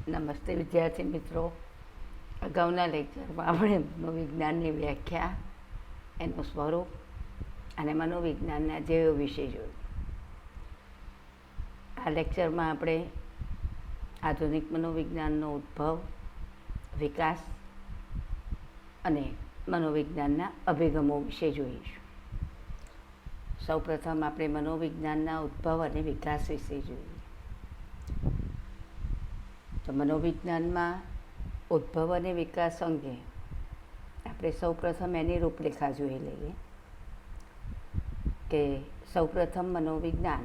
નમસ્તે વિદ્યાર્થી મિત્રો. અગાઉના લેક્ચરમાં આપણે મનોવિજ્ઞાનની વ્યાખ્યા, એનું સ્વરૂપ અને મનોવિજ્ઞાનના ધ્યેયો વિશે જોયું. આ લેક્ચરમાં આપણે આધુનિક મનોવિજ્ઞાનનો ઉદ્ભવ, વિકાસ અને મનોવિજ્ઞાનના અભિગમો વિશે જોઈશું. સૌપ્રથમ આપણે મનોવિજ્ઞાનના ઉદ્ભવ અને વિકાસ વિશે જોઈએ. તો મનોવિજ્ઞાનમાં ઉદ્ભવ અને વિકાસ અંગે આપણે સૌપ્રથમ એની રૂપરેખા જોઈ લઈએ કે સૌપ્રથમ મનોવિજ્ઞાન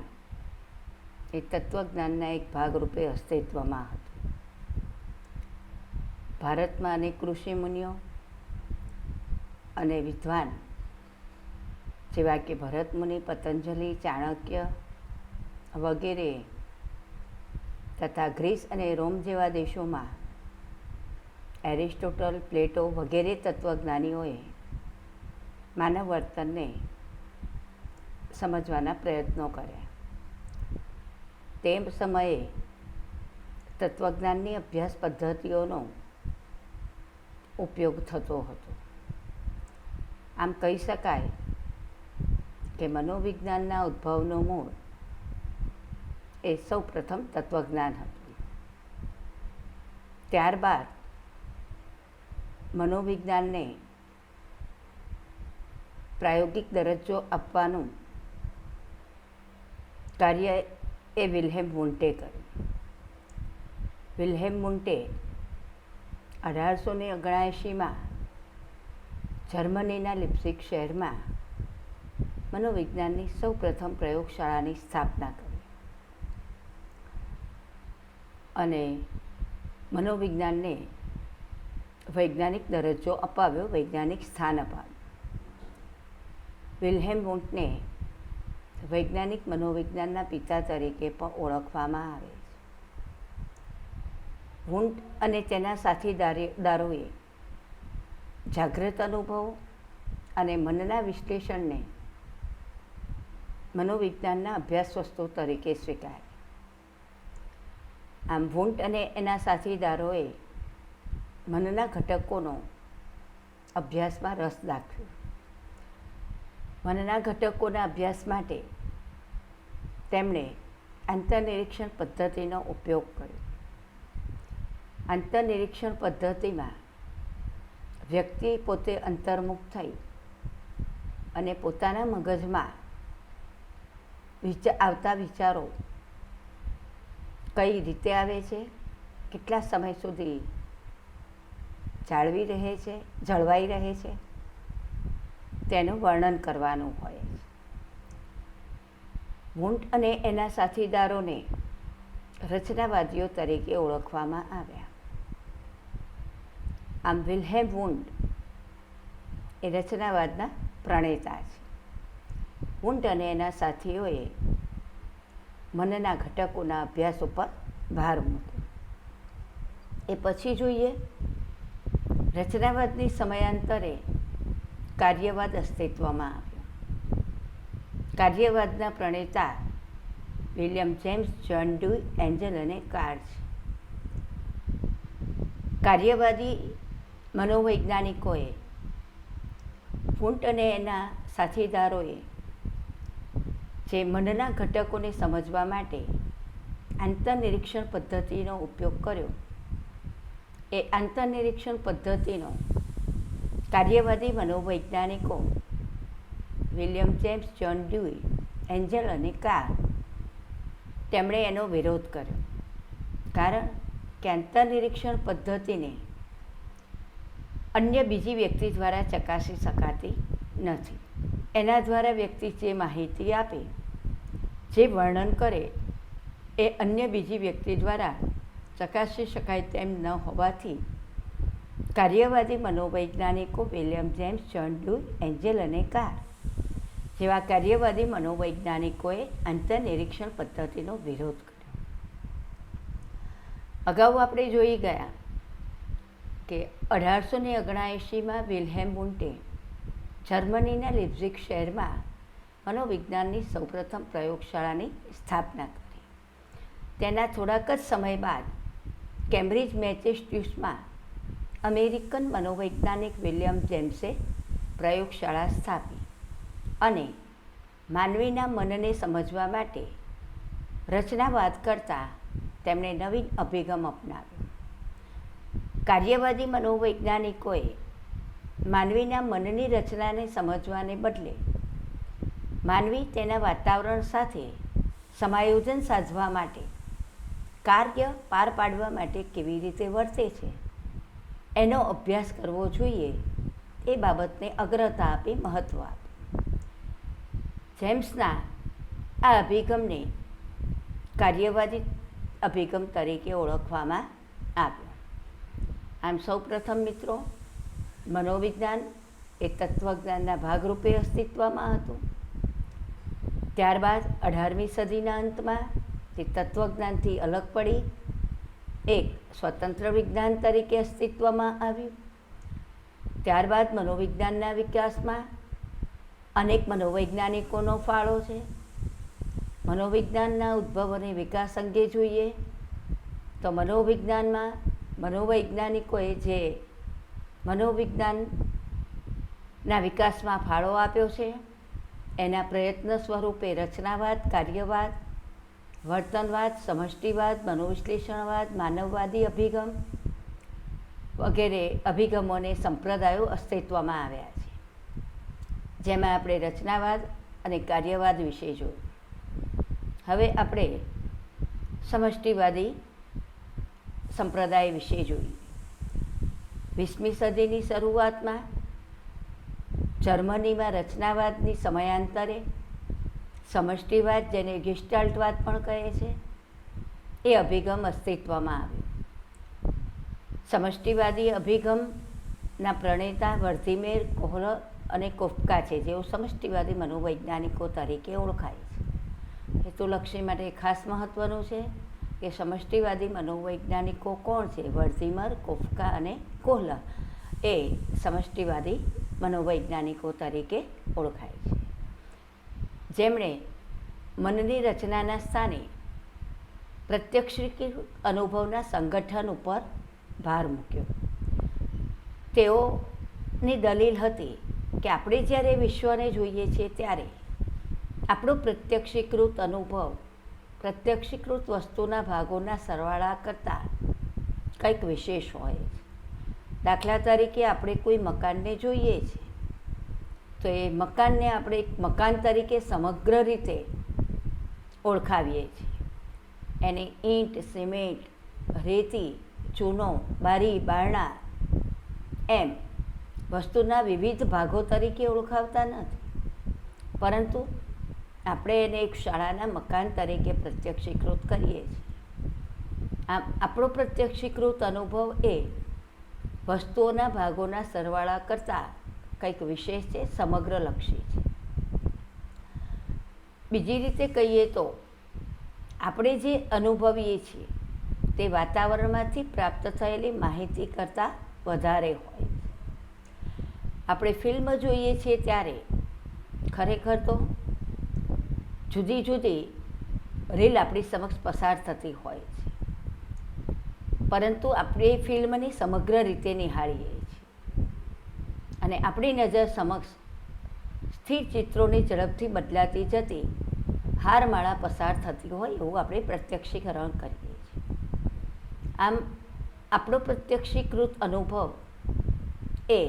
એ તત્વજ્ઞાનના એક ભાગરૂપે અસ્તિત્વમાં હતું. ભારતમાં અનેક ઋષિમુનિઓ અને વિદ્વાન જેવા કે ભરતમુનિ, પતંજલિ, ચાણક્ય વગેરે તથા ગ્રીસ અને રોમ જેવા દેશોમાં એરિસ્ટોટલ, પ્લેટો વગેરે તત્વજ્ઞાનીઓએ માનવ વર્તનને સમજવાના પ્રયત્નો કર્યા. તે સમયે તત્વજ્ઞાનની અભ્યાસ પદ્ધતિઓનો ઉપયોગ થતો હતો. આમ કહી શકાય કે મનોવિજ્ઞાનના ઉદ્ભવનો મૂળ એ સૌ પ્રથમ તત્વજ્ઞાન હતું. ત્યારબાદ મનોવિજ્ઞાનને પ્રાયોગિક દરજ્જો આપવાનું કાર્ય એ વિલ્હેમ વુન્ટે કર્યું. વિલ્હેમ વુન્ટે 1879માં જર્મનીના લિપ્સિક શહેરમાં મનોવિજ્ઞાનની સૌ પ્રથમ પ્રયોગશાળાની સ્થાપના કરી અને મનોવિજ્ઞાનને વૈજ્ઞાનિક દરજ્જો અપાવ્યો, વૈજ્ઞાનિક સ્થાન અપાવ્યું. વિલ્હેમ વુન્ટને વૈજ્ઞાનિક મનોવિજ્ઞાનના પિતા તરીકે પણ ઓળખવામાં આવે છે. વુન્ટ અને તેના સાથીદારોએ જાગ્રત અનુભવો અને મનના વિશ્લેષણને મનોવિજ્ઞાનના અભ્યાસ વસ્તુ તરીકે સ્વીકારી. આમ વુન્ટ અને એના સાથીદારોએ મનના ઘટકોનો અભ્યાસમાં રસ દાખવ્યો. મનના ઘટકોના અભ્યાસ માટે તેમણે આંતરનિરીક્ષણ પદ્ધતિનો ઉપયોગ કર્યો. આંતરનિરીક્ષણ પદ્ધતિમાં વ્યક્તિ પોતે અંતર્મુખ થઈ અને પોતાના મગજમાં આવતા વિચારો કઈ રીતે આવે છે, કેટલા સમય સુધી જળવાઈ રહે છે તેનું વર્ણન કરવાનું હોય છે. વુન્ટ અને એના સાથીદારોને રચનાવાદીઓ તરીકે ઓળખવામાં આવ્યા. આમ વિલ્હેમ વુન્ટ એ રચનાવાદના પ્રણેતા છે. વુન્ટ અને એના સાથીઓએ મનના ઘટકોના અભ્યાસ ઉપર ભાર મૂક્યો. એ પછી જોઈએ રચનાવાદની સમયાંતરે કાર્યવાદ અસ્તિત્વમાં આવ્યો. કાર્યવાદના પ્રણેતા William James, John Dewey, Angell અને કાર્લ છે. કાર્યવાદી મનોવૈજ્ઞાનિકોએ વુન્ટ અને એના સાથીદારોએ જે મનના ઘટકોને સમજવા માટે આંતરનિરીક્ષણ પદ્ધતિનો ઉપયોગ કર્યો, એ આંતરનિરીક્ષણ પદ્ધતિનો કાર્યવાદી મનોવૈજ્ઞાનિકો William James, John Dewey, Angell અને કાર્લ તેમણે એનો વિરોધ કર્યો. કારણ કે આંતરનિરીક્ષણ પદ્ધતિને અન્ય બીજી વ્યક્તિ દ્વારા ચકાસી શકાતી નથી. એના દ્વારા વ્યક્તિ જે માહિતી આપે, જે વર્ણન કરે, એ અન્ય બીજી વ્યક્તિ દ્વારા ચકાસી શકાય તેમ ન હોવાથી કાર્યવાદી મનોવૈજ્ઞાનિકો William James, John Dewey, Angell અને કાર્લ જેવા કાર્યવાદી મનોવૈજ્ઞાનિકોએ આંતરનિરીક્ષણ પદ્ધતિનો વિરોધ કર્યો. અગાઉ આપણે જોઈ ગયા કે 1879માં વિલ્હેમ વુન્ટે જર્મનીના લિપ્સિક શહેરમાં મનોવિજ્ઞાનની સૌપ્રથમ પ્રયોગશાળાની સ્થાપના કરી. તેના થોડાક જ સમય બાદ કેમ્બ્રિજ મેસેચ્યુસેટ્સમાં અમેરિકન મનોવૈજ્ઞાનિક વિલિયમ જેમ્સે પ્રયોગશાળા સ્થાપી અને માનવીના મનને સમજવા માટે રચનાવાદ કરતાં તેમણે નવીન અભિગમ અપનાવ્યો. કાર્યવાદી મનોવૈજ્ઞાનિકોએ માનવીના મનની રચનાને સમજવાને બદલે માનવી તેના વાતાવરણ સાથે સમાયોજન સાધવા માટે, કાર્ય પાર પાડવા માટે કેવી રીતે વર્તે છે એનો અભ્યાસ કરવો જોઈએ એ બાબતને અગ્રતા આપી મહત્ત્વ આપ્યું. જેમ્સના આ અભિગમને કાર્યવાદી અભિગમ તરીકે ઓળખવામાં આવ્યો. આમ સૌપ્રથમ મિત્રો, મનોવિજ્ઞાન એ તત્વજ્ઞાનના ભાગરૂપે અસ્તિત્વમાં હતું. ત્યારબાદ 18મી સદીના અંતમાં તે તત્વજ્ઞાનથી અલગ પડી એક સ્વતંત્ર વિજ્ઞાન તરીકે અસ્તિત્વમાં આવ્યું. ત્યારબાદ મનોવિજ્ઞાનના વિકાસમાં અનેક મનોવૈજ્ઞાનિકોનો ફાળો છે. મનોવિજ્ઞાનના ઉદ્ભવ અને વિકાસ અંગે જોઈએ તો મનોવિજ્ઞાનમાં મનોવૈજ્ઞાનિકોએ જે મનોવિજ્ઞાનના વિકાસમાં ફાળો આપ્યો છે એના પ્રયત્ન સ્વરૂપે રચનાવાદ, કાર્યવાદ, વર્તનવાદ, સમષ્ટિવાદ, મનોવિશ્લેષણવાદ, માનવવાદી અભિગમ વગેરે અભિગમો અને સંપ્રદાયો અસ્તિત્વમાં આવ્યા છે. જેમાં આપણે રચનાવાદ અને કાર્યવાદ વિશે જોયું. હવે આપણે સમષ્ટિવાદી સંપ્રદાય વિશે જોઈએ. 20મી સદીની શરૂઆતમાં જર્મનીમાં રચનાવાદની સમયાંતરે સમષ્ટિવાદ, જેને ગેસ્ટાલ્ટવાદ પણ કહે છે, એ અભિગમ અસ્તિત્વમાં આવ્યો. સમષ્ટિવાદી અભિગમના પ્રણેતા વર્ધીમેર કોહલર અને કોફકા છે, જેઓ સમષ્ટિવાદી મનોવૈજ્ઞાનિકો તરીકે ઓળખાય છે. હેતુલક્ષી માટે ખાસ મહત્ત્વનું છે કે સમષ્ટિવાદી મનોવૈજ્ઞાનિકો કોણ છે? વર્ધીમર, કોફકા અને કોહલર એ સમષ્ટિવાદી મનોવૈજ્ઞાનિકો તરીકે ઓળખાય છે, જેમણે મનની રચનાના સ્થાને પ્રત્યક્ષીકૃત અનુભવના સંગઠન ઉપર ભાર મૂક્યો. તેઓની દલીલ હતી કે આપણે જ્યારે વિશ્વને જોઈએ છીએ ત્યારે આપણો પ્રત્યક્ષીકૃત અનુભવ પ્રત્યક્ષીકૃત વસ્તુના ભાગોના સરવાળા કરતાં કંઈક વિશેષ હોય છે. દાખલા તરીકે આપણે કોઈ મકાનને જોઈએ છીએ તો એ મકાનને આપણે એક મકાન તરીકે સમગ્ર રીતે ઓળખાવીએ છીએ. એને ઈંટ, સિમેન્ટ, રેતી, ચૂનો, બારી, બારણા એમ વસ્તુના વિવિધ ભાગો તરીકે ઓળખાવતા નથી, પરંતુ આપણે એને એક શાળાના મકાન તરીકે પ્રત્યક્ષીકૃત કરીએ છીએ. આમ આપણો પ્રત્યક્ષીકૃત અનુભવ એ વસ્તુઓના ભાગોના સરવાળા કરતાં કંઈક વિશેષ છે, સમગ્રલક્ષી છે. બીજી રીતે કહીએ તો આપણે જે અનુભવીએ છીએ તે વાતાવરણમાંથી પ્રાપ્ત થયેલી માહિતી કરતાં વધારે હોય છે. આપણે ફિલ્મ જોઈએ છીએ ત્યારે ખરેખર તો જુદી જુદી રીલ આપણી સમક્ષ પસાર થતી હોય છે, પરંતુ આપણે એ ફિલ્મની સમગ્ર રીતે નિહાળીએ છીએ અને આપણી નજર સમક્ષ સ્થિર ચિત્રોની ઝડપથી બદલાતી જતી હારમાળા પસાર થતી હોય એવું આપણે પ્રત્યક્ષીકરણ કરીએ છીએ. આમ આપણો પ્રત્યક્ષીકૃત અનુભવ એ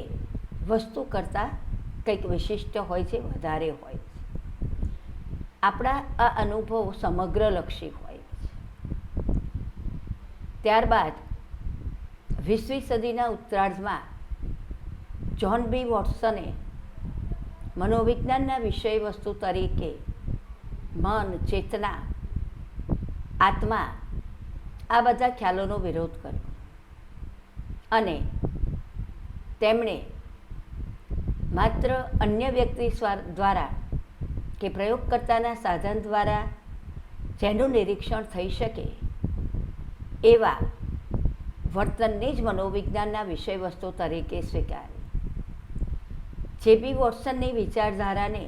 વસ્તુ કરતાં કંઈક વિશિષ્ટ હોય છે, વધારે હોય છે. આપણા આ અનુભવ સમગ્રલક્ષી હોય છે. ત્યારબાદ 20મી સદીના ઉત્તરાર્ધમાં જ્હોન બી વોટ્સને મનોવિજ્ઞાનના વિષય વસ્તુ તરીકે મન, ચેતના, આત્મા આ બધા ખ્યાલોનો વિરોધ કર્યો અને તેમણે માત્ર અન્ય વ્યક્તિ દ્વારા કે પ્રયોગકર્તાના સાધન દ્વારા જેનું નિરીક્ષણ થઈ શકે એવા વર્તનને જ મનોવિજ્ઞાનના વિષય વસ્તુ તરીકે સ્વીકારી. જે.બી. વોટ્સનની વિચારધારાને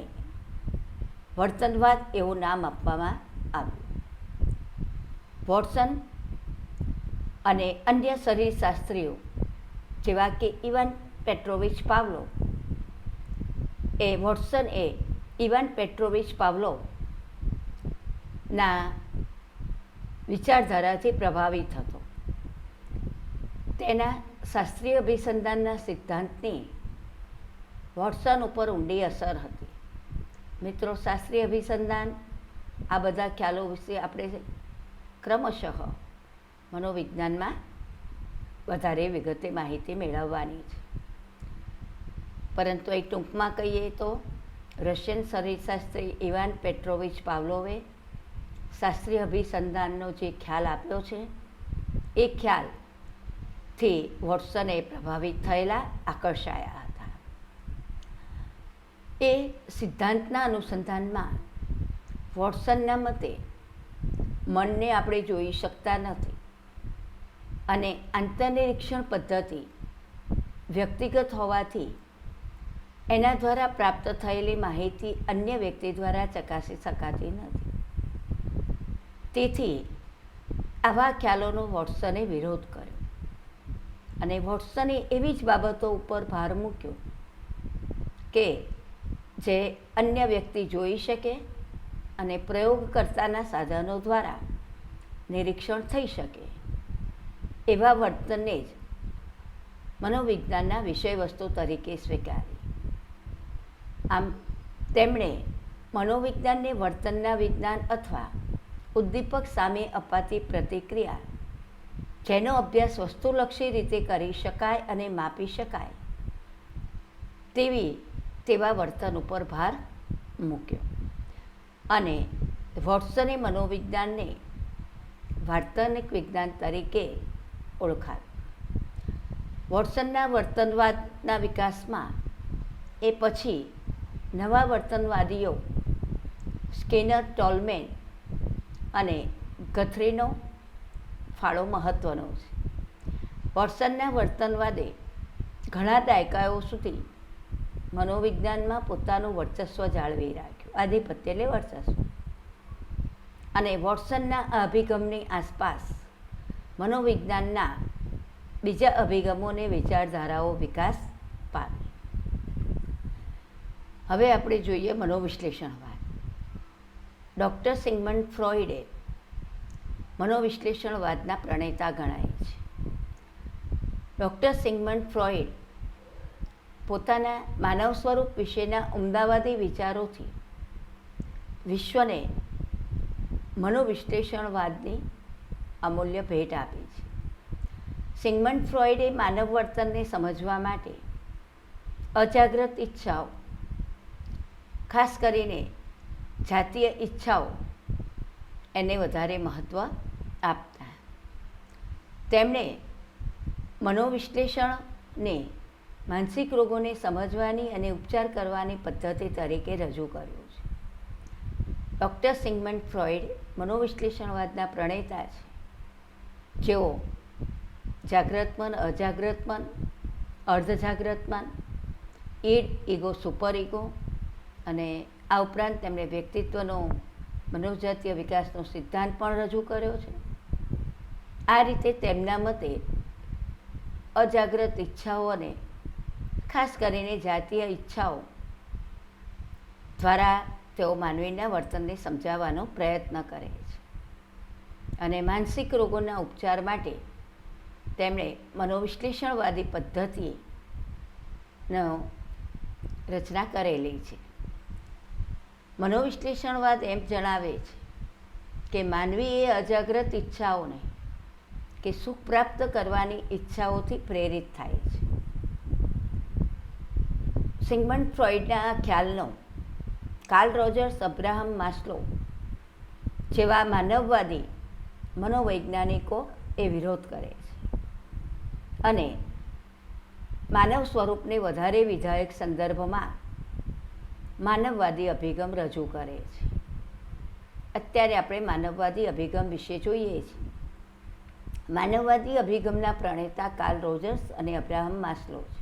વર્તનવાદ એવું નામ આપવામાં આવ્યું. વોટ્સન અને અન્ય શરીરશાસ્ત્રીઓ જેવા કે Ivan Petrovich Pavlov Watson Ivan Petrovich પાવલોના વિચારધારાથી પ્રભાવિત હતો. તેના શાસ્ત્રીય અભિસંધાનના સિદ્ધાંતની વોટસન ઉપર ઊંડી અસર હતી. મિત્રો, શાસ્ત્રીય અભિસંધાન આ બધા ખ્યાલો વિશે આપણે ક્રમશઃ મનોવિજ્ઞાનમાં વધારે વિગતે માહિતી મેળવવાની છે. પરંતુ એ ટૂંકમાં કહીએ તો રશિયન શરીરશાસ્ત્રી ઇવાન પેટ્રોવિચ પાવલોવે શાસ્ત્રીય અભિસંધાનનો જે ખ્યાલ આપ્યો છે એ ખ્યાલથી વોટસને પ્રભાવિત થયેલા, આકર્ષાયા હતા. એ સિદ્ધાંતના અનુસંધાનમાં વોટસનના મતે મનને આપણે જોઈ શકતા નથી અને આંતરનિરીક્ષણ પદ્ધતિ વ્યક્તિગત હોવાથી એના દ્વારા પ્રાપ્ત થયેલી માહિતી અન્ય વ્યક્તિ દ્વારા ચકાસી શકાતી નથી. તેથી આવા ખ્યાલોનો વોટસને વિરોધ કર્યો અને વોટસને એવી જ બાબતો ઉપર ભાર મૂક્યો કે જે અન્ય વ્યક્તિ જોઈ શકે અને પ્રયોગકર્તાના સાધનો દ્વારા નિરીક્ષણ થઈ શકે એવા વર્તનને જ મનોવિજ્ઞાનના વિષયવસ્તુ તરીકે સ્વીકારી. આમ તેમણે મનોવિજ્ઞાનને વર્તનના વિજ્ઞાન અથવા ઉદ્દીપક સામે અપાતી પ્રતિક્રિયા જેનો અભ્યાસ વસ્તુલક્ષી રીતે કરી શકાય અને માપી શકાય તેવા વર્તન ઉપર ભાર મૂક્યો અને વોટસને મનોવિજ્ઞાનને વર્તનિક વિજ્ઞાન તરીકે ઓળખાવ્યું. વોટસનના વર્તનવાદના વિકાસમાં એ પછી નવા વર્તનવાદીઓ સ્કિનર, ટોલમેન અને ગથરીનો ફાળો મહત્ત્વનો છે. વોટસનના વર્તનવાદે ઘણા દાયકાઓ સુધી મનોવિજ્ઞાનમાં પોતાનું વર્ચસ્વ જાળવી રાખ્યું, આધિપત્ય એટલે વર્ચસ્વ. અને વોટસનના અભિગમની આસપાસ મનોવિજ્ઞાનના બીજા અભિગમોને વિચારધારાઓ વિકાસ પામી. હવે આપણે જોઈએ મનોવિશ્લેષણવાદ. ડૉક્ટર સિગમન્ડ ફ્રોઈડે મનોવિશ્લેષણવાદના પ્રણેતા ગણાય છે. ડૉક્ટર સિગમન્ડ ફ્રોઈડ પોતાના માનવ સ્વરૂપ વિશેના ઉમદાવાદી વિચારોથી વિશ્વને મનોવિશ્લેષણવાદની અમૂલ્ય ભેટ આપી છે. સિગમન્ડ ફ્રોઈડે માનવ વર્તનને સમજવા માટે અજાગ્રત ઈચ્છાઓ, ખાસ કરીને જાતીય ઈચ્છાઓ એને વધારે મહત્ત્વ આપતા. તેમણે મનોવિશ્લેષણને માનસિક રોગોને સમજવાની અને ઉપચાર કરવાની પદ્ધતિ તરીકે રજૂ કર્યું છે. ડૉક્ટર સિગમન્ડ ફ્રોઈડ મનોવિશ્લેષણવાદના પ્રણેતા છે, જેઓ જાગ્રત મન, અજાગ્રત મન, અર્ધજાગ્રત મન, ઈડ, ઈગો, સુપર ઈગો અને આ ઉપરાંત તેમણે વ્યક્તિત્વનો મનોજાતીય વિકાસનો સિદ્ધાંત પણ રજૂ કર્યો છે. આ રીતે તેમના મતે અજાગ્રત ઈચ્છાઓ અને ખાસ કરીને જાતીય ઈચ્છાઓ દ્વારા તેઓ માનવીના વર્તનને સમજાવવાનો પ્રયત્ન કરે છે અને માનસિક રોગોના ઉપચાર માટે તેમણે મનોવિશ્લેષણવાદી પદ્ધતિનો રચના કરેલી છે. મનોવિશ્લેષણવાદ એમ જણાવે છે કે માનવી એ અજાગ્રત ઈચ્છાઓને કે સુખ પ્રાપ્ત કરવાની ઈચ્છાઓથી પ્રેરિત થાય છે. સિગમન્ડ ફ્રોઈડના આ ખ્યાલનો કાર્લ રોજર્સ, અબ્રાહમ માસ્લો જેવા માનવવાદી મનોવૈજ્ઞાનિકો એ વિરોધ કરે છે અને માનવ સ્વરૂપને વધારે વિધાયક સંદર્ભમાં માનવવાદી અભિગમ રજૂ કરે છે. અત્યારે આપણે માનવવાદી અભિગમ વિશે જોઈએ છીએ. માનવવાદી અભિગમના પ્રણેતા કાર્લ રોજર્સ અને અબ્રાહમ માસ્લો છે.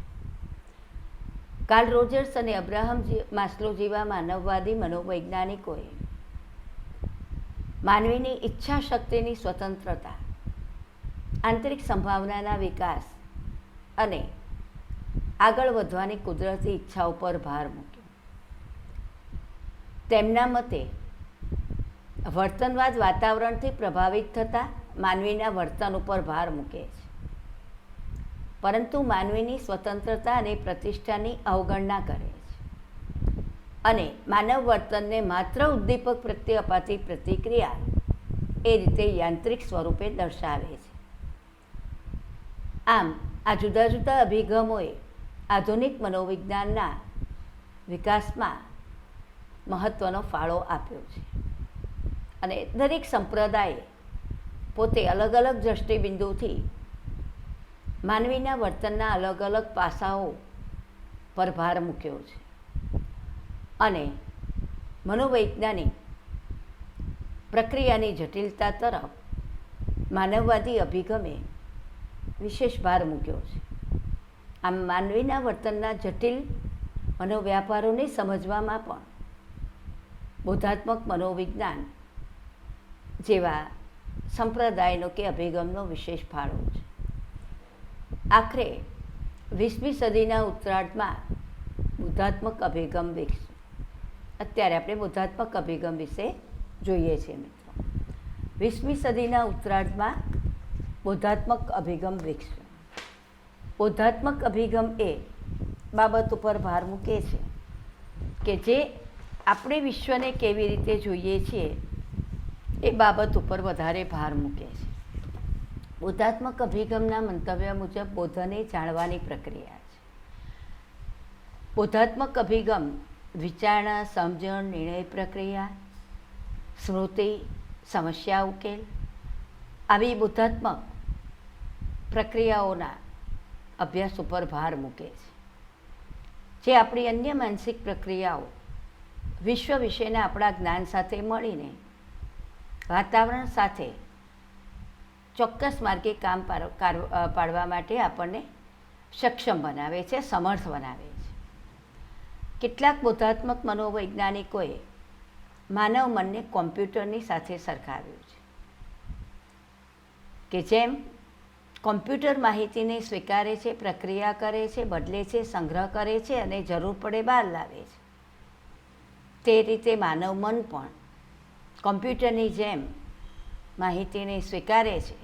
કાર્લ રોજર્સ અને અબ્રાહમ માસ્લો જેવા માનવવાદી મનોવૈજ્ઞાનિકોએ માનવીની ઈચ્છા શક્તિની સ્વતંત્રતા આંતરિક સંભાવનાના વિકાસ અને આગળ વધવાની કુદરતી ઈચ્છા ઉપર ભાર મૂક્યો. તેમના મતે વર્તનવાદ વાતાવરણથી પ્રભાવિત થતા માનવીના વર્તન ઉપર ભાર મૂકે છે, પરંતુ માનવીની સ્વતંત્રતા અને પ્રતિષ્ઠાની અવગણના કરે છે અને માનવ વર્તનને માત્ર ઉદ્દીપક પ્રત્યે અપાતી પ્રતિક્રિયા એ રીતે યાંત્રિક સ્વરૂપે દર્શાવે છે. આમ આ જુદા જુદા અભિગમોએ આધુનિક મનોવિજ્ઞાનના વિકાસમાં મહત્ત્વનો ફાળો આપ્યો છે અને દરેક સંપ્રદાયે પોતે અલગ અલગ દૃષ્ટિબિંદુથી માનવીના વર્તનના અલગ અલગ પાસાઓ પર ભાર મૂક્યો છે અને મનોવૈજ્ઞાનિક પ્રક્રિયાની જટિલતા તરફ માનવવાદી અભિગમે વિશેષ ભાર મૂક્યો છે. આમ માનવીના વર્તનના જટિલ મનોવ્યાપારોને સમજવામાં પણ બોધાત્મક મનોવિજ્ઞાન જેવા સંપ્રદાયનો કે અભિગમનો વિશેષ ફાળો છે. આખરે 20મી સદીના ઉત્તરાર્ધમાં બોધાત્મક અભિગમ વિકસ્યો. અત્યારે આપણે બોધાત્મક અભિગમ વિશે જોઈએ છીએ મિત્રો. 20મી સદીના ઉત્તરાર્ધમાં બોધાત્મક અભિગમ વિકસ્યો. બોધાત્મક અભિગમ એ બાબત ઉપર ભાર મૂકે છે કે જે આપણે વિશ્વને કેવી રીતે જોઈએ છીએ એ બાબત ઉપર વધારે ભાર મૂકે છે. બોધાત્મક અભિગમના મંતવ્ય મુજબ બોધને જાણવાની પ્રક્રિયા છે. બોધાત્મક અભિગમ વિચારણા, સમજણ, નિર્ણય પ્રક્રિયા, સ્મૃતિ, સમસ્યા ઉકેલ આવી બોધાત્મક પ્રક્રિયાઓના અભ્યાસ ઉપર ભાર મૂકે છે, જે આપણી અન્ય માનસિક પ્રક્રિયાઓ વિશ્વ વિશેના આપણા જ્ઞાન સાથે મળીને વાતાવરણ સાથે ચોક્કસ માર્ગે કામ પાડવા માટે આપણને સક્ષમ બનાવે છે, સમર્થ બનાવે છે. કેટલાક બોધાત્મક મનોવૈજ્ઞાનિકોએ માનવ મનને કોમ્પ્યુટરની સાથે સરખાવ્યું છે કે જેમ કોમ્પ્યુટર માહિતીને સ્વીકારે છે, પ્રક્રિયા કરે છે, બદલે છે, સંગ્રહ કરે છે અને જરૂર પડે બહાર લાવે છે, તે રીતે માનવ મન પણ કોમ્પ્યુટરની જેમ માહિતીને સ્વીકારે છે,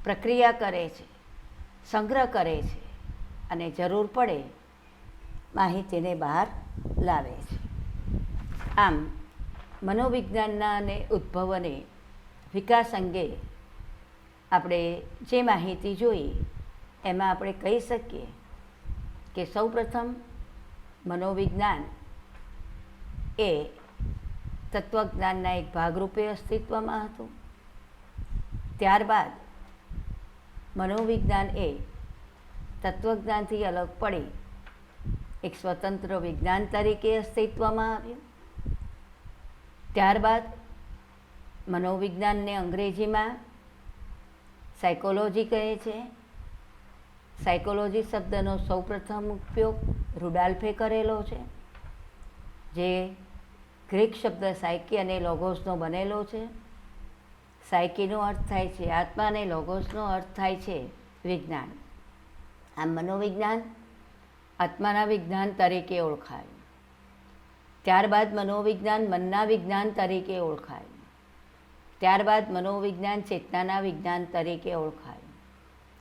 પ્રક્રિયા કરે છે, સંગ્રહ કરે છે અને જરૂર પડે માહિતીને બહાર લાવે છે. આમ મનોવિજ્ઞાનના અને ઉદ્ભવ અને વિકાસ અંગે આપણે જે માહિતી જોઈ એમાં આપણે કહી શકીએ કે સૌપ્રથમ મનોવિજ્ઞાન એ તત્વજ્ઞાનના એક ભાગરૂપે અસ્તિત્વમાં હતું. ત્યારબાદ મનોવિજ્ઞાન એ તત્વજ્ઞાનથી અલગ પડી એક સ્વતંત્ર વિજ્ઞાન તરીકે અસ્તિત્વમાં આવ્યું. ત્યારબાદ મનોવિજ્ઞાનને અંગ્રેજીમાં સાયકોલોજી કહે છે. સાયકોલોજી શબ્દનો સૌપ્રથમ ઉપયોગ રુડોલ્ફે કરેલો છે, જે ગ્રીક શબ્દ સાયકી અને લોગોસનો બનેલો છે. સાયકીનો અર્થ થાય છે આત્મા અને લોગોસનો અર્થ થાય છે વિજ્ઞાન. આમ મનોવિજ્ઞાન આત્માના વિજ્ઞાન તરીકે ઓળખાયું. ત્યારબાદ મનોવિજ્ઞાન મનના વિજ્ઞાન તરીકે ઓળખાયું. ત્યારબાદ મનોવિજ્ઞાન ચેતનાના વિજ્ઞાન તરીકે ઓળખાયું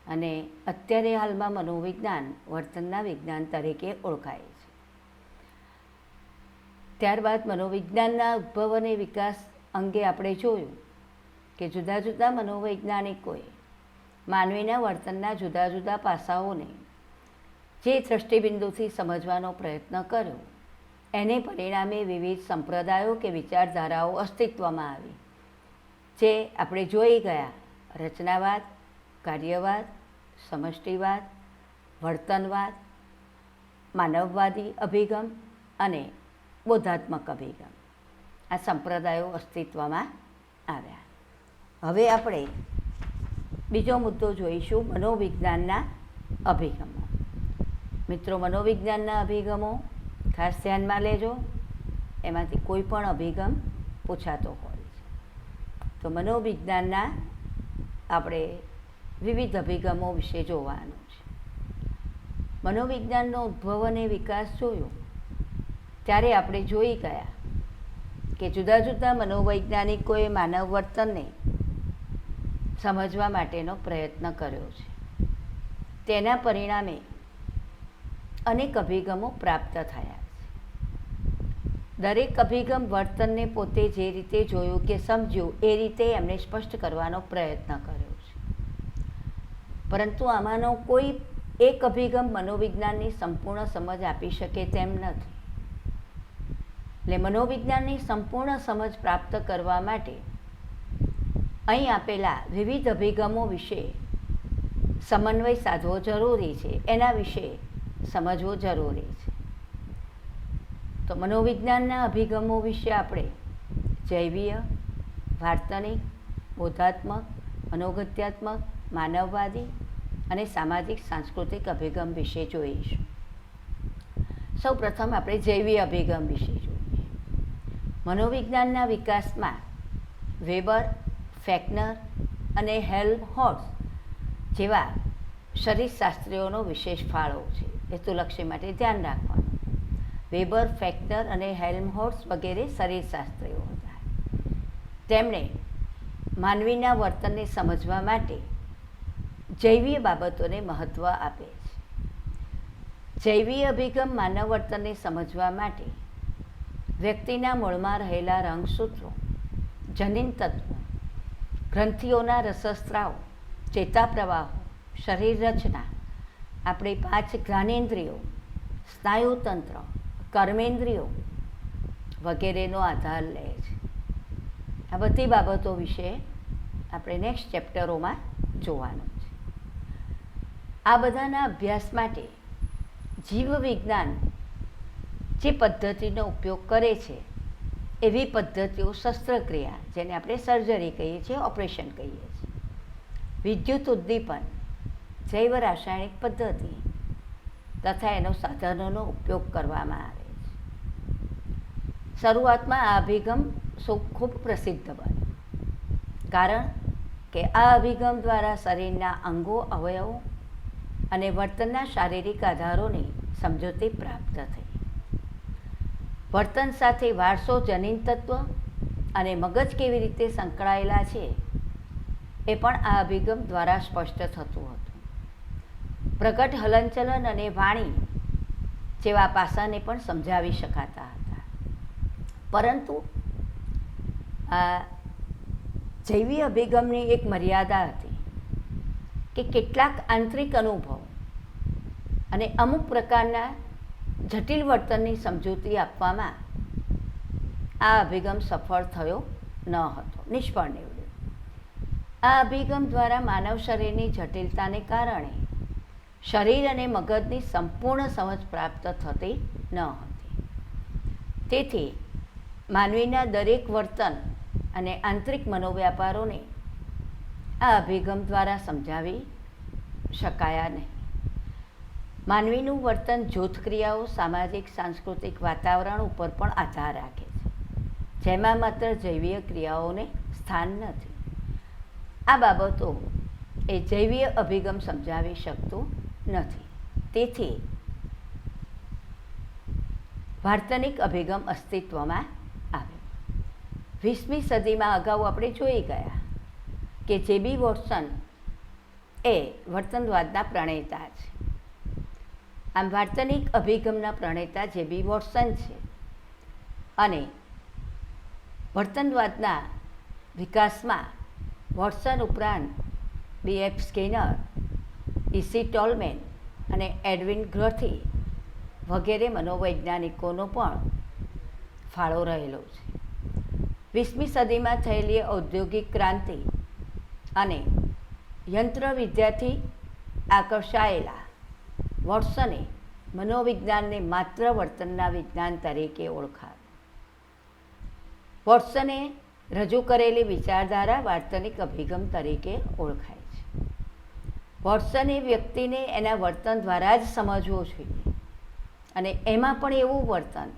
અને અત્યારે હાલમાં મનોવિજ્ઞાન વર્તનના વિજ્ઞાન તરીકે ઓળખાય છે. ત્યારબાદ મનોવિજ્ઞાનના ઉદ્ભવ અને વિકાસ અંગે આપણે જોયું કે જુદા જુદા મનોવૈજ્ઞાનિકોએ માનવીના વર્તનના જુદા જુદા પાસાઓને જે દૃષ્ટિબિંદુથી સમજવાનો પ્રયત્ન કર્યો એને પરિણામે વિવિધ સંપ્રદાયો કે વિચારધારાઓ અસ્તિત્વમાં આવી, જે આપણે જોઈ ગયા. રચનાવાદ, કાર્યવાદ, સમષ્ટિવાદ, વર્તનવાદ, માનવવાદી અભિગમ અને બોધાત્મક અભિગમ, આ સંપ્રદાયો અસ્તિત્વમાં આવ્યા. હવે આપણે બીજો મુદ્દો જોઈશું, મનોવિજ્ઞાનના અભિગમો. મિત્રો, મનોવિજ્ઞાનના અભિગમો ખાસ ધ્યાનમાં લેજો, એમાંથી કોઈ પણ અભિગમ પૂછાતો હોય છે. તો મનોવિજ્ઞાનના આપણે વિવિધ અભિગમો વિશે જોવાનું છે. મનોવિજ્ઞાનનો ઉદ્ભવ અને વિકાસ જોયો ત્યારે આપણે જોઈ ગયા કે જુદા જુદા મનોવૈજ્ઞાનિકોએ માનવ વર્તનને સમજવા માટેનો પ્રયત્ન કર્યો છે. તેના પરિણામે અનેક અભિગમો પ્રાપ્ત થયા છે. દરેક અભિગમ વર્તનને પોતે જે રીતે જોયું કે સમજ્યું એ રીતે એમણે સ્પષ્ટ કરવાનો પ્રયત્ન કર્યો છે. પરંતુ આમાંનો કોઈ એક અભિગમ મનોવિજ્ઞાનની સંપૂર્ણ સમજ આપી શકે તેમ નથી. એટલે મનોવિજ્ઞાનની સંપૂર્ણ સમજ પ્રાપ્ત કરવા માટે અહીં આપેલા વિવિધ અભિગમો વિશે સમન્વય સાધવો જરૂરી છે, એના વિશે સમજવો જરૂરી છે. તો મનોવિજ્ઞાનના અભિગમો વિશે આપણે જૈવીય, વાર્તનિક, બોધાત્મક, મનોગત્યાત્મક, માનવવાદી અને સામાજિક સાંસ્કૃતિક અભિગમ વિશે જોઈશું. સૌ પ્રથમ આપણે જૈવીય અભિગમ વિશે જોઈએ. મનોવિજ્ઞાનના વિકાસમાં વેબર, ફેકનર અને હેલ્મહોલ્ટ્ઝ જેવા શરીરશાસ્ત્રીઓનો વિશેષ ફાળો છે. હેતુલક્ષી માટે ધ્યાન રાખવાનું. વેબર, ફેકનર અને હેલ્મહોલ્ટ્ઝ વગેરે શરીરશાસ્ત્રીઓ હતા. તેમણે માનવીના વર્તનને સમજવા માટે જૈવીય બાબતોને મહત્ત્વ આપે છે. જૈવીય અભિગમ માનવ વર્તનને સમજવા માટે વ્યક્તિના મૂળમાં રહેલા રંગસૂત્રો, જનીન તત્વો, ગ્રંથિઓના રસસ્ત્રાવ, ચેતાપ્રવાહો, શરીર રચના, આપણી 5 જ્ઞાનેન્દ્રિયો, સ્નાયુતંત્ર, કર્મેન્દ્રિયો વગેરેનો આધાર લે છે. આ બધી બાબતો વિશે આપણે નેક્સ્ટ ચેપ્ટરોમાં જોવાનું છે. આ બધાના અભ્યાસ માટે જીવવિજ્ઞાન જે પદ્ધતિનો ઉપયોગ કરે છે એવી પદ્ધતિઓ શસ્ત્રક્રિયા, જેને આપણે સર્જરી કહીએ છીએ, ઓપરેશન કહીએ છીએ, વિદ્યુત ઉદ્દીપન, જૈવ રાસાયણિક પદ્ધતિ તથા એનો સાધનોનો ઉપયોગ કરવામાં આવે છે. શરૂઆતમાં આ અભિગમ ખૂબ પ્રસિદ્ધ બન્યો, કારણ કે આ અભિગમ દ્વારા શરીરના અંગો, અવયવો અને વર્તનના શારીરિક આધારોની સમજૂતી પ્રાપ્ત થઈ. વર્તન સાથે વારસો, જનીન તત્વ અને મગજ કેવી રીતે સંકળાયેલા છે એ પણ આ અભિગમ દ્વારા સ્પષ્ટ થતું હતું. પ્રગટ હલનચલન અને વાણી જેવા પાસાને પણ સમજાવી શકાતા હતા. પરંતુ આ જૈવી અભિગમની એક મર્યાદા હતી કે કેટલાક આંતરિક અનુભવ અને અમુક પ્રકારના જટિલ વર્તનની સમજૂતી આપવામાં આ અભિગમ સફળ થયો ન હતો, નિષ્ફળ નીવડ્યો. આ અભિગમ દ્વારા માનવ શરીરની જટિલતાને કારણે શરીર અને મગજની સંપૂર્ણ સમજ પ્રાપ્ત થતી ન હતી. તેથી માનવીના દરેક વર્તન અને આંતરિક મનોવ્યાપારોને આ અભિગમ દ્વારા સમજાવી શકાયા નહીં. માનવીનું વર્તન જૂથ ક્રિયાઓ, સામાજિક સાંસ્કૃતિક વાતાવરણ ઉપર પણ આધાર રાખે છે, જેમાં માત્ર જૈવીય ક્રિયાઓને સ્થાન નથી. આ બાબતો એ જૈવીય અભિગમ સમજાવી શકતું નથી. તેથી વાર્તનિક અભિગમ અસ્તિત્વમાં આવ્યો. 20મી સદીમાં અગાઉ આપણે જોઈ ગયા કે જે.બી. વોટ્સન એ વર્તનવાદના પ્રણેતા છે. આમ વાર્તનિક અભિગમના પ્રણેતા જે.બી. વોટ્સન છે અને વર્તનવાદના વિકાસમાં વોટ્સન ઉપરાંત B.F. Skinner, E.C. ટોલમેન અને એડવિન ગ્રથી વગેરે મનોવૈજ્ઞાનિકોનો પણ ફાળો રહેલો છે. 20મી સદીમાં થયેલી ઔદ્યોગિક ક્રાંતિ અને યંત્રવિદ્યાથી આકર્ષાયેલા વોટ્સને મનોવિજ્ઞાનને માત્ર વર્તનના વિજ્ઞાન તરીકે ઓળખાવ્યું. વોટ્સને રજૂ કરેલી વિચારધારા વાર્તનિક અભિગમ તરીકે ઓળખાય છે. વોટ્સને વ્યક્તિને એના વર્તન દ્વારા જ સમજવો જોઈએ અને એમાં પણ એવું વર્તન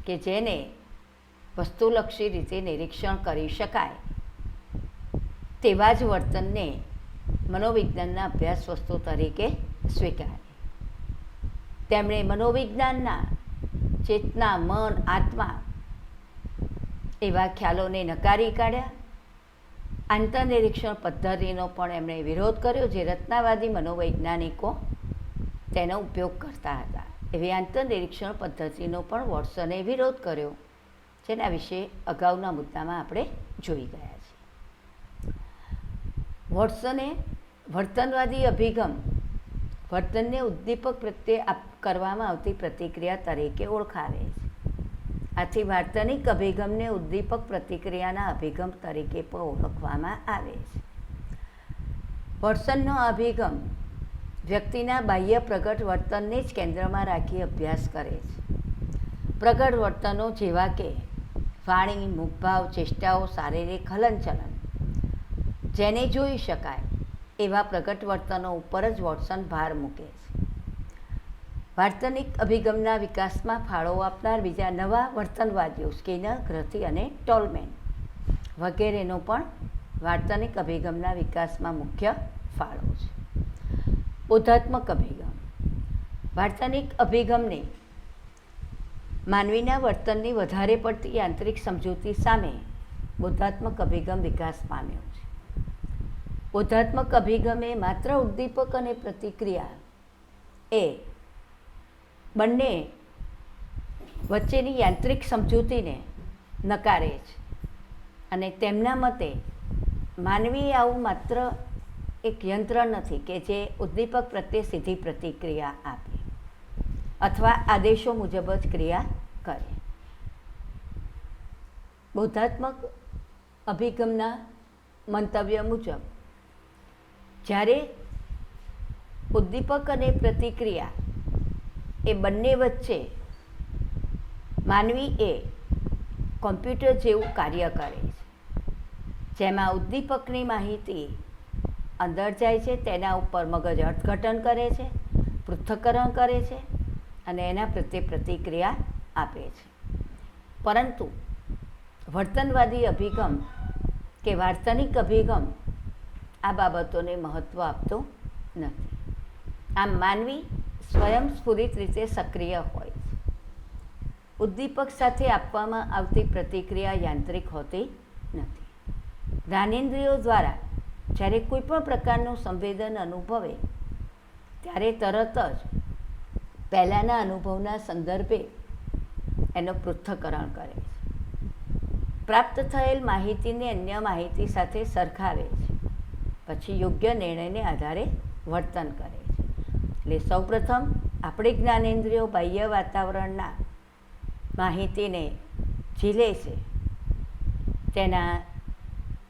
કે જેને વસ્તુલક્ષી રીતે નિરીક્ષણ કરી શકાય તેવા જ વર્તનને મનોવિજ્ઞાનના અભ્યાસ વસ્તુ તરીકે સ્વીકારી. તેમણે મનોવિજ્ઞાનના ચેતના, મન, આત્મા એવા ખ્યાલોને નકારી કાઢ્યા. આંતરનિરીક્ષણ પદ્ધતિનો પણ એમણે વિરોધ કર્યો, જે રચનાવાદી મનોવૈજ્ઞાનિકો તેનો ઉપયોગ કરતા હતા. એવી આંતરનિરીક્ષણ પદ્ધતિનો પણ વોટ્સને વિરોધ કર્યો, જેના વિશે અગાઉના મુદ્દામાં આપણે જોઈ ગયા છીએ. વોટ્સને વર્તનવાદી અભિગમ વર્તનને ઉદ્દીપક પ્રત્યે કરવામાં આવતી પ્રતિક્રિયા તરીકે ઓળખાવે છે. આથી વાર્તનિક અભિગમને ઉદ્દીપક પ્રતિક્રિયાના અભિગમ તરીકે પણ ઓળખવામાં આવે છે. વોટ્સનનો અભિગમ વ્યક્તિના બાહ્ય પ્રગટ વર્તનને જ કેન્દ્રમાં રાખી અભ્યાસ કરે છે. પ્રગટ વર્તનો જેવા કે વાણી, મુખભાવ, ચેષ્ટાઓ, શારીરિક હલનચલન જેને જોઈ શકાય એવા પ્રગટ વર્તનો ઉપર જ વોટ્સન ભાર મૂકે છે. વાર્તનિક અભિગમના વિકાસમાં ફાળો આપનાર બીજા નવા વર્તનવાદીઓ સ્કિનર, ગ્રથી અને ટોલમેન વગેરેનો પણ વાર્તનિક અભિગમના વિકાસમાં મુખ્ય ફાળો છે. બોધાત્મક અભિગમ વાર્તનિક અભિગમને માનવીના વર્તનની વધારે પડતી યાંત્રિક સમજૂતી સામે બોધાત્મક અભિગમ વિકાસ પામ્યો છે. બોધાત્મક અભિગમે માત્ર ઉદ્દીપક અને પ્રતિક્રિયા એ બંને વચ્ચેની યાંત્રિક સમજૂતીને નકારે છે અને તેમના મતે માનવી આવું માત્ર એક યંત્ર નથી કે જે ઉદ્દીપક પ્રત્યે સીધી પ્રતિક્રિયા આપે અથવા આદેશો મુજબ જ ક્રિયા કરે. બોધાત્મક અભિગમના મંતવ્ય મુજબ જ્યારે ઉદ્દીપક અને પ્રતિક્રિયા એ બંને વચ્ચે માનવી એ કોમ્પ્યુટર જેવું કાર્ય કરે છે, જેમાં ઉદ્દીપકની માહિતી અંદર જાય છે, તેના ઉપર મગજ અર્થઘટન કરે છે, પૃથ્થકરણ કરે છે અને એના પ્રત્યે પ્રતિક્રિયા આપે છે. પરંતુ વર્તનવાદી અભિગમ કે વાર્તનિક અભિગમ આ બાબતોને મહત્ત્વ આપતો નથી. આમ માનવી સ્વયંસ્ફુરિત રીતે સક્રિય હોય છે. ઉદ્દીપક સાથે આપવામાં આવતી પ્રતિક્રિયા યાંત્રિક હોતી નથી. જ્ઞાનેન્દ્રિયો દ્વારા જ્યારે કોઈ પણ પ્રકારનું સંવેદન અનુભવે ત્યારે તરત જ પહેલાંના અનુભવના સંદર્ભે એનું પૃથ્થકરણ કરે છે. પ્રાપ્ત થયેલ માહિતીને અન્ય માહિતી સાથે સરખાવે છે, પછી યોગ્ય નિર્ણયને આધારે વર્તન કરે છે. એટલે સૌપ્રથમ આપણી જ્ઞાનેન્દ્રિયો બાહ્ય વાતાવરણના માહિતીને ઝીલે છે, તેના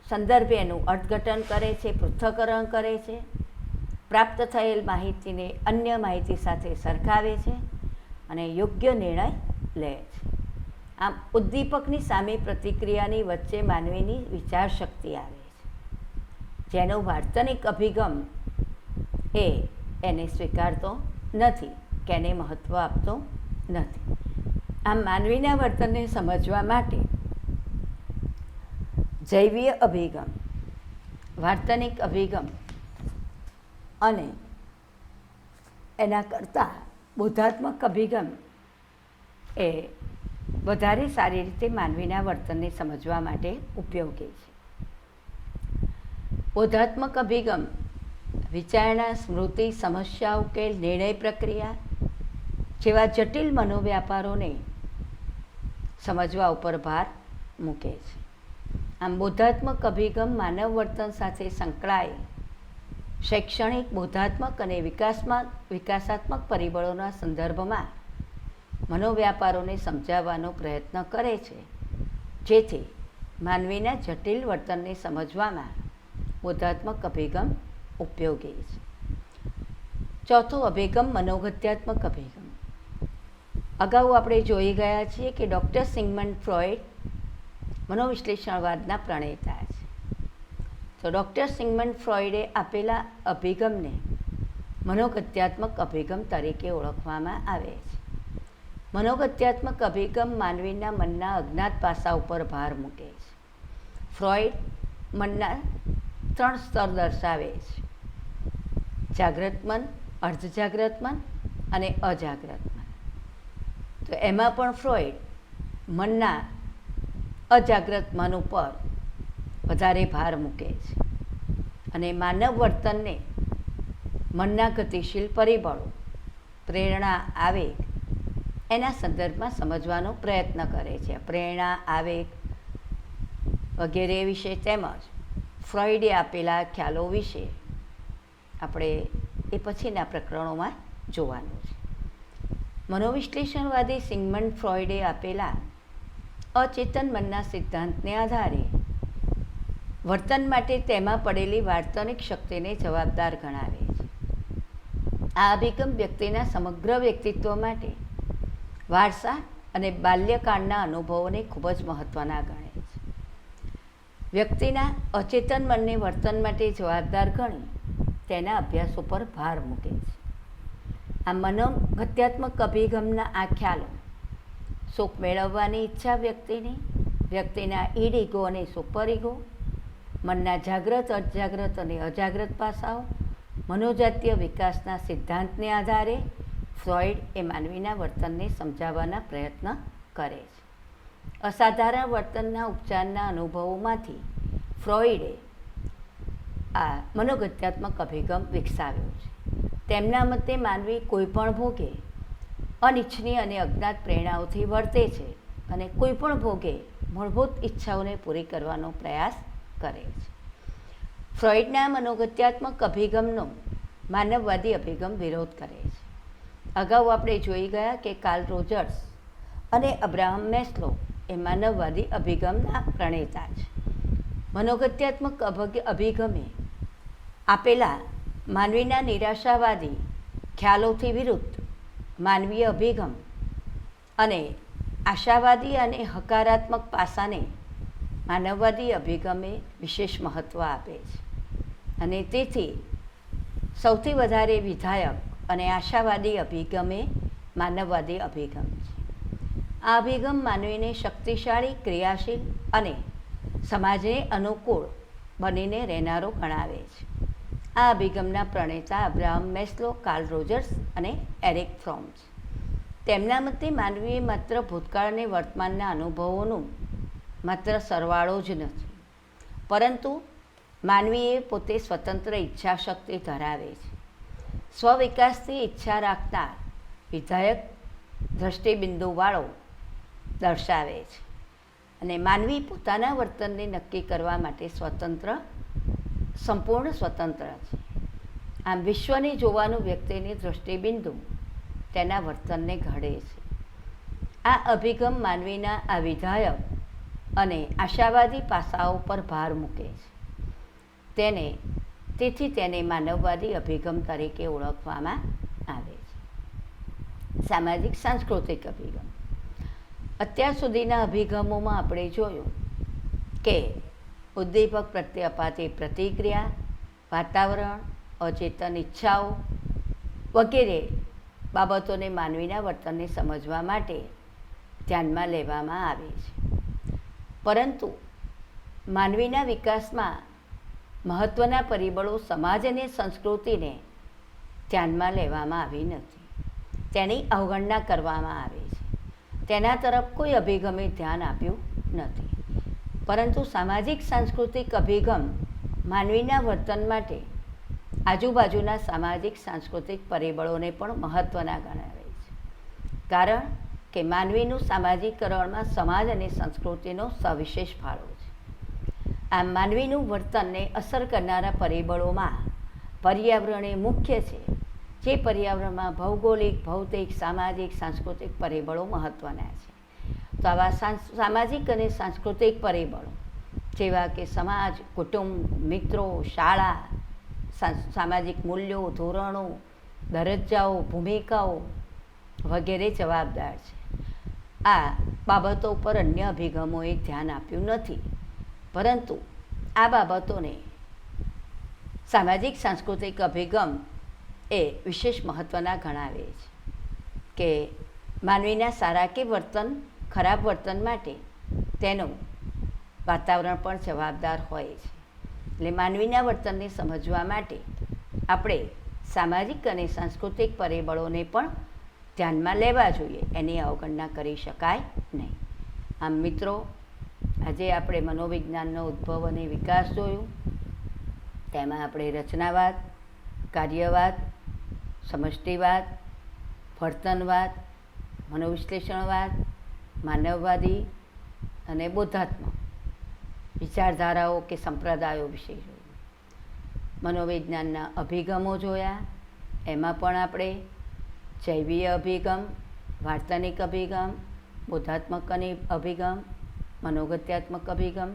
સંદર્ભે એનું અર્થઘટન કરે છે, પૃથ્થકરણ કરે છે, પ્રાપ્ત થયેલ માહિતીને અન્ય માહિતી સાથે સરખાવે છે અને યોગ્ય નિર્ણય લે છે. આમ ઉદ્દીપકની સામે પ્રતિક્રિયાની વચ્ચે માનવીની વિચારશક્તિ આવે છે, જેનો વાર્તનિક અભિગમ એને સ્વીકારતો નથી કે એને મહત્ત્વ આપતો નથી. આમ માનવીના વર્તનને સમજવા માટે જૈવીય અભિગમ, વાર્તનિક અભિગમ અને એના કરતાં બોધાત્મક અભિગમ એ વધારે સારી રીતે માનવીના વર્તનને સમજવા માટે ઉપયોગી છે. બોધાત્મક અભિગમ વિચારણા, સ્મૃતિ, સમસ્યા ઉકેલ, નિર્ણય પ્રક્રિયા જેવા જટિલ મનોવ્યાપારોને સમજવા ઉપર ભાર મૂકે છે. આમ બોધાત્મક અભિગમ માનવ વર્તન સાથે સંકળાયેલ શૈક્ષણિક, બોધાત્મક અને વિકાસાત્મક પરિબળોના સંદર્ભમાં મનોવ્યાપારોને સમજાવવાનો પ્રયત્ન કરે છે, જેથી માનવીના જટિલ વર્તનને સમજવામાં બોધાત્મક અભિગમ ઉપયોગી છે. ચોથો અભિગમ મનોગત્યાત્મક અભિગમ. અગાઉ આપણે જોઈ ગયા છીએ કે ડૉક્ટર સિગમન્ડ ફ્રોઇડ મનોવિશ્લેષણવાદના પ્રણેતા છે. તો ડૉક્ટર સિગમન્ડ ફ્રોઇડે આપેલા અભિગમને મનોગત્યાત્મક અભિગમ તરીકે ઓળખવામાં આવે છે. મનોગત્યાત્મક અભિગમ માનવીના મનના અજ્ઞાત પાસા ઉપર ભાર મૂકે છે. ફ્રોઇડ મનના 3 સ્તર દર્શાવે છે: જાગ્રત મન, અર્ધજાગ્રત મન અને અજાગ્રત મન. તો એમાં પણ ફ્રોઈડ મનના અજાગ્રત મન ઉપર વધારે ભાર મૂકે છે અને માનવ વર્તનને મનના ગતિશીલ પરિબળો, પ્રેરણા, આવેગ એના સંદર્ભમાં સમજવાનો પ્રયત્ન કરે છે. પ્રેરણા, આવેગ વગેરે વિશે તેમજ ફ્રોઈડે આપેલા ખ્યાલો વિશે આપણે એ પછીના પ્રકરણોમાં જોવાનું છે. મનોવિશ્લેષણવાદી સિગમન્ડ ફ્રોઈડે આપેલા અચેતન મનના સિદ્ધાંતને આધારે વર્તન માટે તેમાં પડેલી વાર્તનિક શક્તિને જવાબદાર ગણાવે છે. આ અભિગમ વ્યક્તિના સમગ્ર વ્યક્તિત્વ માટે વારસા અને બાલ્યકાળના અનુભવોને ખૂબ જ મહત્ત્વના ગણે છે. વ્યક્તિના અચેતન મનને વર્તન માટે જવાબદાર ગણી તેના અભ્યાસ ઉપર ભાર મૂકે છે. આ મનોગત્યાત્મક અભિગમના આ ખ્યાલો સુખ મેળવવાની ઈચ્છા વ્યક્તિની, વ્યક્તિના ઈડ ઈગો અને સુપર ઈગો, મનના જાગ્રત, અજાગ્રત અને અજાગ્રત પાસાઓ, મનોજાતીય વિકાસના સિદ્ધાંતને આધારે ફ્રોઈડ એ માનવીના વર્તનને સમજાવવાના પ્રયત્ન કરે છે. અસાધારણ વર્તનના ઉપચારના અનુભવોમાંથી ફ્રોઈડે આ મનોગત્યાત્મક અભિગમ વિકસાવ્યો છે. તેમના મતે માનવી કોઈપણ ભોગે અનિચ્છનીય અને અજ્ઞાત પ્રેરણાઓથી વર્તે છે અને કોઈપણ ભોગે મૂળભૂત ઈચ્છાઓને પૂરી કરવાનો પ્રયાસ કરે છે. ફ્રોઈડના મનોગત્યાત્મક અભિગમનો માનવવાદી અભિગમ વિરોધ કરે છે. અગાઉ આપણે જોઈ ગયા કે કાર્લ રોજર્સ અને અબ્રાહમ મેસ્લો એ માનવવાદી અભિગમના પ્રણેતા છે. મનોગત્યાત્મક અભિગમે આપેલા માનવીના નિરાશાવાદી ખ્યાલોથી વિરુદ્ધ માનવીય અભિગમ અને આશાવાદી અને હકારાત્મક પાસાને માનવવાદી અભિગમે વિશેષ મહત્ત્વ આપે છે અને તેથી સૌથી વધારે વિધાયક અને આશાવાદી અભિગમે માનવવાદી અભિગમ છે. આ અભિગમ માનવીને શક્તિશાળી, ક્રિયાશીલ અને સમાજને અનુકૂળ બનીને રહેનારો ગણાવે છે. આ અભિગમના પ્રણેતા અબ્રાહમ મેસ્લો, કાર્લ રોજર્સ અને એરિક ફ્રોમ છે. તેમના મતે માનવીએ માત્ર ભૂતકાળ અને વર્તમાનના અનુભવોનું માત્ર સરવાળો જ નથી, પરંતુ માનવીએ પોતે સ્વતંત્ર ઈચ્છાશક્તિ ધરાવે છે. સ્વવિકાસની ઈચ્છા રાખનાર વિધાયક દ્રષ્ટિબિંદુવાળો દર્શાવે છે અને માનવી પોતાના વર્તનને નક્કી કરવા માટે સંપૂર્ણ સ્વતંત્ર છે. આમ વિશ્વને જોવાનું વ્યક્તિની દૃષ્ટિબિંદુ તેના વર્તનને ઘડે છે. આ અભિગમ માનવીના આ વિધાયક અને આશાવાદી પાસાઓ પર ભાર મૂકે છે. તેથી તેને માનવવાદી અભિગમ તરીકે ઓળખવામાં આવે છે. સામાજિક સાંસ્કૃતિક અભિગમ. અત્યાર સુધીના અભિગમોમાં આપણે જોયું કે ઉદ્દીપક પ્રત્યે અપાતી પ્રતિક્રિયા, વાતાવરણ, અચેતન ઈચ્છાઓ વગેરે બાબતોને માનવીના વર્તનને સમજવા માટે ધ્યાનમાં લેવામાં આવે છે. પરંતુ માનવીના વિકાસમાં મહત્ત્વના પરિબળો સમાજ અને સંસ્કૃતિને ધ્યાનમાં લેવામાં આવી નથી. તેની અવગણના કરવામાં આવે છે. તેના તરફ કોઈ અભિગમે ધ્યાન આપ્યું નથી. પરંતુ સામાજિક સાંસ્કૃતિક અભિગમ માનવીના વર્તન માટે આજુબાજુના સામાજિક સાંસ્કૃતિક પરિબળોને પણ મહત્ત્વના ગણાવે છે. કારણ કે માનવીનું સામાજિકરણમાં સમાજ અને સંસ્કૃતિનો સવિશેષ ફાળો છે. આમ માનવીનું વર્તનને અસર કરનારા પરિબળોમાં પર્યાવરણ એ મુખ્ય છે. જે પર્યાવરણમાં ભૌગોલિક, ભૌતિક, સામાજિક, સાંસ્કૃતિક પરિબળો મહત્ત્વના છે. તો આવા સામાજિક અને સાંસ્કૃતિક પરિબળો જેવા કે સમાજ, કુટુંબ, મિત્રો, શાળા, સામાજિક મૂલ્યો, ધોરણો, દરજ્જાઓ, ભૂમિકાઓ વગેરે જવાબદાર છે. આ બાબતો પર અન્ય અભિગમોએ ધ્યાન આપ્યું નથી, પરંતુ આ બાબતોને સામાજિક સાંસ્કૃતિક અભિગમ એ વિશેષ મહત્ત્વના ગણાવે છે કે માનવીના સારા કે ખરાબ વર્તન માટે તેનું વાતાવરણ પણ જવાબદાર હોય છે. એટલે માનવીના વર્તનને સમજવા માટે આપણે સામાજિક અને સાંસ્કૃતિક પરિબળોને પણ ધ્યાનમાં લેવા જોઈએ, એની અવગણના કરી શકાય નહીં. આમ મિત્રો, આજે આપણે મનોવિજ્ઞાનનો ઉદ્ભવ અને વિકાસ જોયું. તેમાં આપણે રચનાવાદ, કાર્યવાદ, સમષ્ટિવાદ, વર્તનવાદ, મનોવિશ્લેષણવાદ, માનવવાદી અને બૌદ્ધાત્મક વિચારધારાઓ કે સંપ્રદાયો વિશે જોયું. મનોવિજ્ઞાનના અભિગમો જોયા. એમાં પણ આપણે જૈવીય અભિગમ, વાર્તનિક અભિગમ, બૌદ્ધાત્મક અભિગમ, મનોગત્યાત્મક અભિગમ,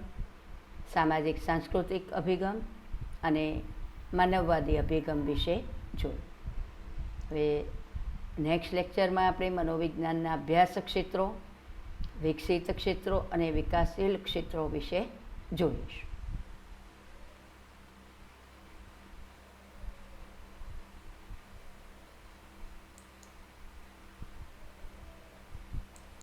સામાજિક સાંસ્કૃતિક અભિગમ અને માનવવાદી અભિગમ વિશે જોયું. હવે નેક્સ્ટ લેક્ચરમાં આપણે મનોવિજ્ઞાનના અભ્યાસ ક્ષેત્રો, વિકસિત ક્ષેત્રો અને વિકાસશીલ ક્ષેત્રો વિશે જોઈશું.